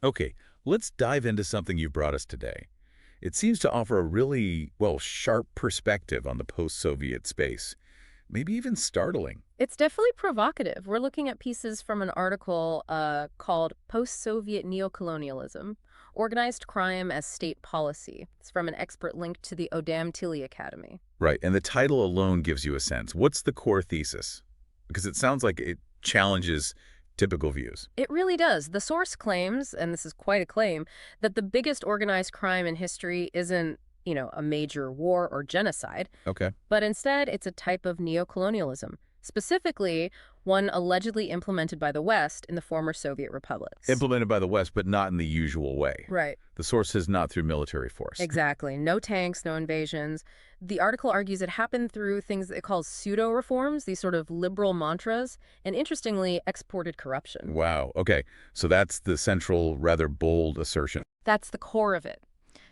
Okay, let's dive into something you brought us today. It seems to offer a really, well, sharp perspective on the post-Soviet space. Maybe even startling. It's definitely provocative. We're looking at pieces from an article called Post-Soviet Neo-Colonialism, Organized Crime as State Policy. It's from an expert linked to the Odam Tili Academy. Right, and the title alone gives you a sense. What's the core thesis? Because it sounds like it challenges typical views. It really does. The source claims, and this is quite a claim, that the biggest organized crime in history isn't, a major war or genocide, Okay. but instead it's a type of neocolonialism, specifically one allegedly implemented by the West in the former Soviet republics. Implemented by the West, but not in the usual way. Right. The source says not through military force. Exactly. No tanks, no invasions. The article argues it happened through things that it calls pseudo-reforms, these sort of liberal mantras, and interestingly, exported corruption. Wow. Okay, so that's the central, rather bold assertion. That's the core of it.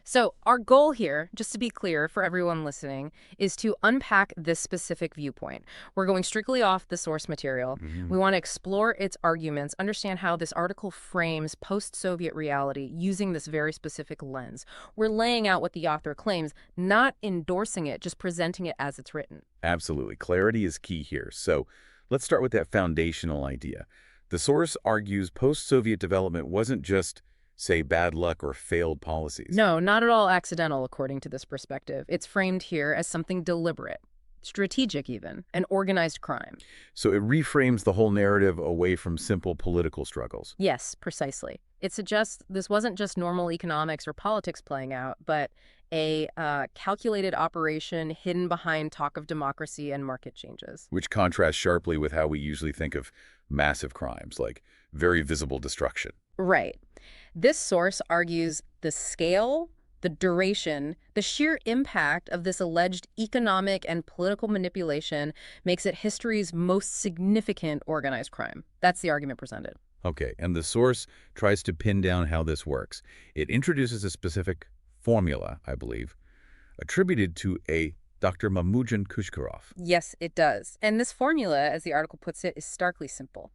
So our goal here, just to be clear for everyone listening, is to unpack this specific viewpoint. We're going strictly off the source material. We want to explore its arguments, understand how this article frames post-Soviet reality using this very specific lens. We're laying out what the author claims, not endorsing it, just presenting it as it's written. Absolutely. Clarity is key here. So let's start with that foundational idea. The source argues post-Soviet development wasn't just, say, bad luck or failed policies. No, not at all accidental, according to this perspective. It's framed here as something deliberate, strategic even, an organized crime. So it reframes the whole narrative away from simple political struggles. Yes, precisely. It suggests this wasn't just normal economics or politics playing out, but a calculated operation hidden behind talk of democracy and market changes. Which contrasts sharply with how we usually think of massive crimes, like very visible destruction. Right. This source argues the scale, the duration, the sheer impact of this alleged economic and political manipulation makes it history's most significant organized crime. That's the argument presented. Okay, and the source tries to pin down how this works. It introduces a specific formula, I believe, attributed to a Dr. Mahmudjon Kuchkarov. Yes, it does. And this formula, as the article puts it, is starkly simple.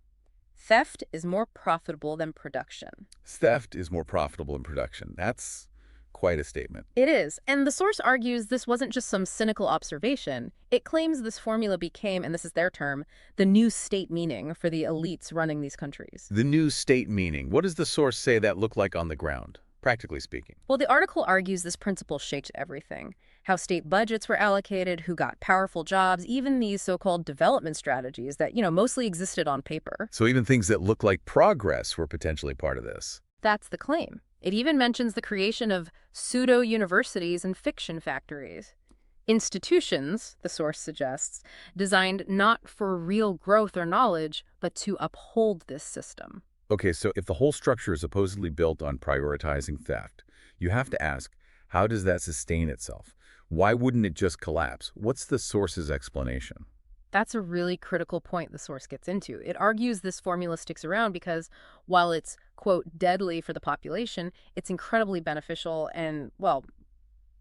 Theft is more profitable than production. Theft is more profitable than production. That's quite a statement. It is. And the source argues this wasn't just some cynical observation. It claims this formula became, and this is their term, the new state meaning for the elites running these countries. The new state meaning. What does the source say that looked like on the ground, practically speaking? Well, the article argues this principle shaped everything. How state budgets were allocated, who got powerful jobs, even these so-called development strategies that, mostly existed on paper. So even things that look like progress were potentially part of this. That's the claim. It even mentions the creation of pseudo-universities and fiction factories. Institutions, the source suggests, designed not for real growth or knowledge, but to uphold this system. Okay, so if the whole structure is supposedly built on prioritizing theft, you have to ask, how does that sustain itself? Why wouldn't it just collapse? What's the source's explanation? That's a really critical point the source gets into. It argues this formula sticks around because while it's, quote, deadly for the population, it's incredibly beneficial and, well,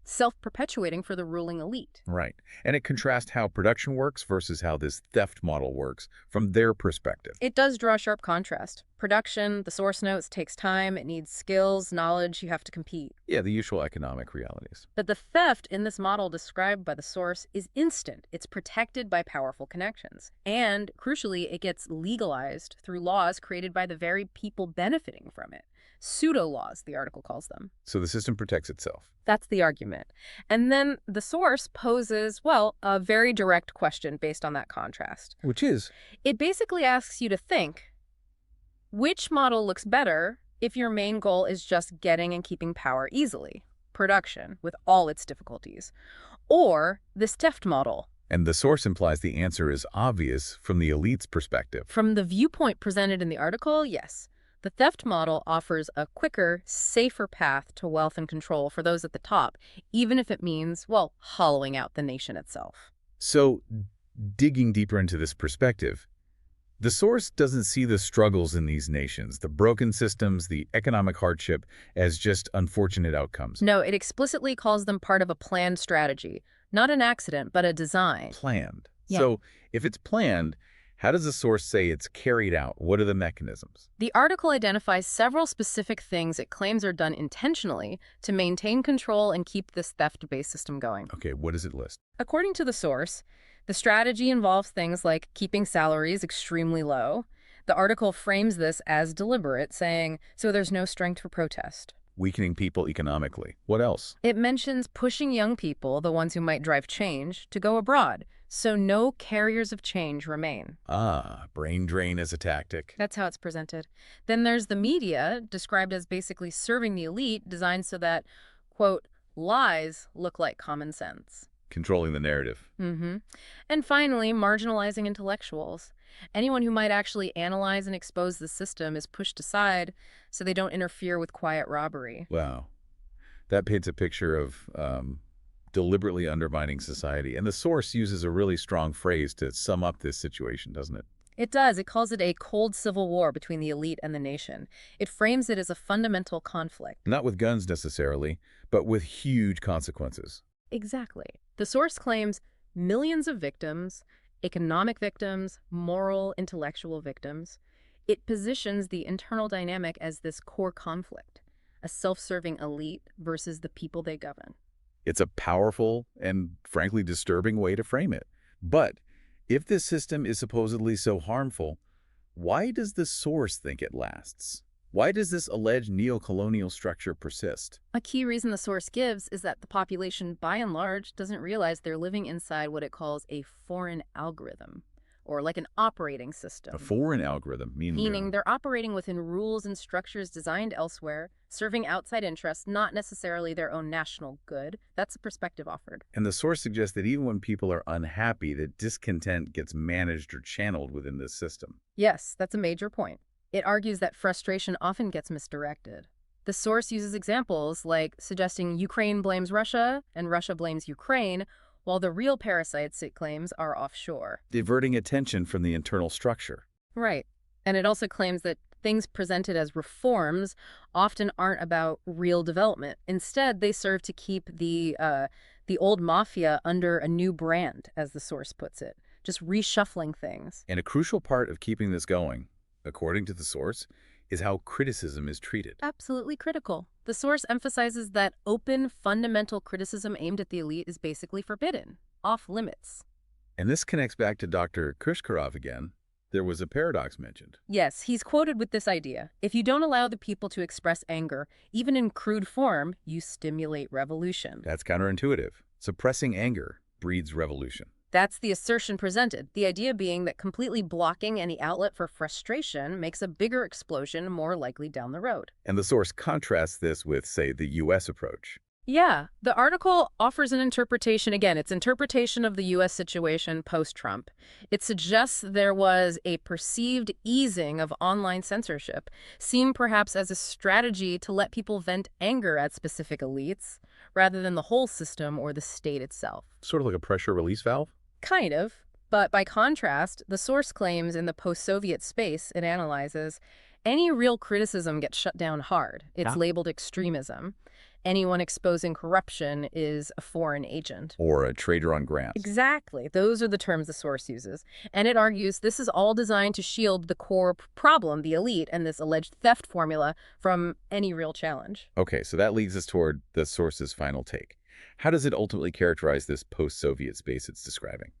self-perpetuating for the ruling elite. Right. And it contrasts how production works versus how this theft model works from their perspective. It does draw a sharp contrast. Production, the source notes, takes time, it needs skills, knowledge, you have to compete. Yeah, the usual economic realities. But the theft in this model described by the source is instant. It's protected by powerful connections. And, crucially, it gets legalized through laws created by the very people benefiting from it. Pseudo-laws, the article calls them. So the system protects itself. That's the argument. And then the source poses, well, a very direct question based on that contrast. Which is? It basically asks you to think, which model looks better if your main goal is just getting and keeping power easily, production, with all its difficulties, or this theft model? And the source implies the answer is obvious from the elite's perspective. From the viewpoint presented in the article, yes. The theft model offers a quicker, safer path to wealth and control for those at the top, even if it means, well, hollowing out the nation itself. So, digging deeper into this perspective, the source doesn't see the struggles in these nations, the broken systems, the economic hardship, as just unfortunate outcomes. No, it explicitly calls them part of a planned strategy. Not an accident, but a design. Planned. Yeah. So, if it's planned, How does the source say it's carried out? What are the mechanisms? The article identifies several specific things it claims are done intentionally to maintain control and keep this theft-based system going. Okay, what does it list? According to the source, the strategy involves things like keeping salaries extremely low. The article frames this as deliberate, saying, so there's no strength for protest. Weakening people economically. What else? It mentions pushing young people, the ones who might drive change, to go abroad, so no carriers of change remain. Ah, brain drain as a tactic. That's how it's presented. Then there's the media, described as basically serving the elite, designed so that, quote, lies look like common sense. Controlling the narrative. And finally, marginalizing intellectuals. Anyone who might actually analyze and expose the system is pushed aside so they don't interfere with quiet robbery. Wow. That paints a picture of deliberately undermining society. And the source uses a really strong phrase to sum up this situation, doesn't it? It does. It calls it a cold civil war between the elite and the nation. It frames it as a fundamental conflict. Not with guns necessarily, but with huge consequences. Exactly. The source claims millions of victims, economic victims, moral, intellectual victims. It positions the internal dynamic as this core conflict, a self-serving elite versus the people they govern. It's a powerful and, frankly, disturbing way to frame it. But if this system is supposedly so harmful, why does the source think it lasts? Why does this alleged neo-colonial structure persist? A key reason the source gives is that the population, by and large, doesn't realize they're living inside what it calls a foreign algorithm, or like an operating system. A foreign algorithm, meaning they're operating within rules and structures designed elsewhere, serving outside interests, not necessarily their own national good. That's the perspective offered. And the source suggests that even when people are unhappy, that discontent gets managed or channeled within this system. Yes, that's a major point. It argues that frustration often gets misdirected. The source uses examples like suggesting Ukraine blames Russia and Russia blames Ukraine, while the real parasites, it claims, are offshore. Diverting attention from the internal structure. Right. And it also claims that things presented as reforms often aren't about real development. Instead, they serve to keep the old mafia under a new brand, as the source puts it, just reshuffling things. And a crucial part of keeping this going, according to the source, is how criticism is treated. Absolutely critical. The source emphasizes that open, fundamental criticism aimed at the elite is basically forbidden, off limits. And this connects back to Dr. Kuchkarov again. There was a paradox mentioned. Yes, he's quoted with this idea. If you don't allow the people to express anger, even in crude form, you stimulate revolution. That's counterintuitive. Suppressing anger breeds revolution. That's the assertion presented, the idea being that completely blocking any outlet for frustration makes a bigger explosion more likely down the road. And the source contrasts this with, say, the U.S. approach. Yeah, the article offers an interpretation, again, it's interpretation of the U.S. situation post-Trump. It suggests there was a perceived easing of online censorship, seen perhaps as a strategy to let people vent anger at specific elites, rather than the whole system or the state itself. Sort of like a pressure release valve? Kind of. But by contrast, the source claims in the post-Soviet space it analyzes, any real criticism gets shut down hard. It's labeled extremism. Anyone exposing corruption is a foreign agent. Or a traitor on grants. Exactly. Those are the terms the source uses. And it argues this is all designed to shield the core problem, the elite, and this alleged theft formula from any real challenge. Okay, so that leads us toward the source's final take. How does it ultimately characterize this post-Soviet space it's describing?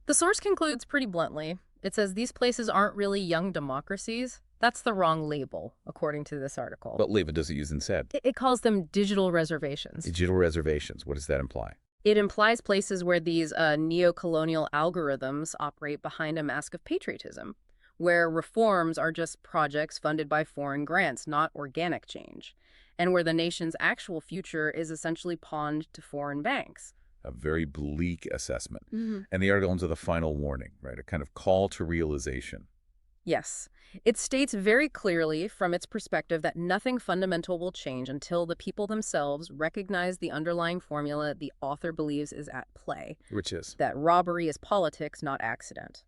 The source concludes pretty bluntly. It says these places aren't really young democracies. That's the wrong label, according to this article. What label does it use instead? It calls them digital reservations. Digital reservations. What does that imply? It implies places where these neo-colonial algorithms operate behind a mask of patriotism, where reforms are just projects funded by foreign grants, not organic change, and where the nation's actual future is essentially pawned to foreign banks. A very bleak assessment. Mm-hmm. And the article ends with a final warning, right? A kind of call to realization. Yes. It states very clearly from its perspective that nothing fundamental will change until the people themselves recognize the underlying formula the author believes is at play. Which is? That robbery is politics, not accident.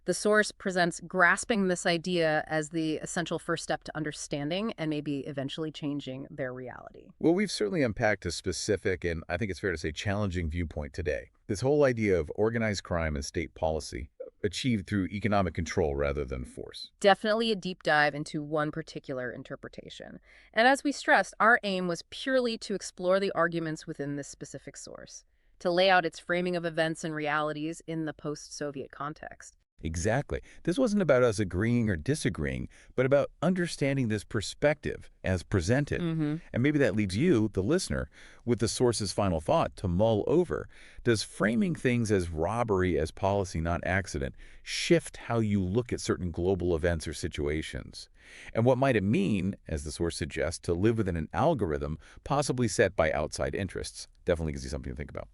The source presents grasping this idea as the essential first step to understanding and maybe eventually changing their reality. Well, we've certainly unpacked a specific and I think it's fair to say challenging viewpoint today. This whole idea of organized crime and state policy. achieved through economic control rather than force. Definitely a deep dive into one particular interpretation. And as we stressed, our aim was purely to explore the arguments within this specific source, to lay out its framing of events and realities in the post-Soviet context. Exactly. This wasn't about us agreeing or disagreeing, but about understanding this perspective as presented. And maybe that leaves you, the listener, with the source's final thought to mull over. Does framing things as robbery as policy, not accident, shift how you look at certain global events or situations? And what might it mean, as the source suggests, to live within an algorithm possibly set by outside interests? Definitely gives you something to think about.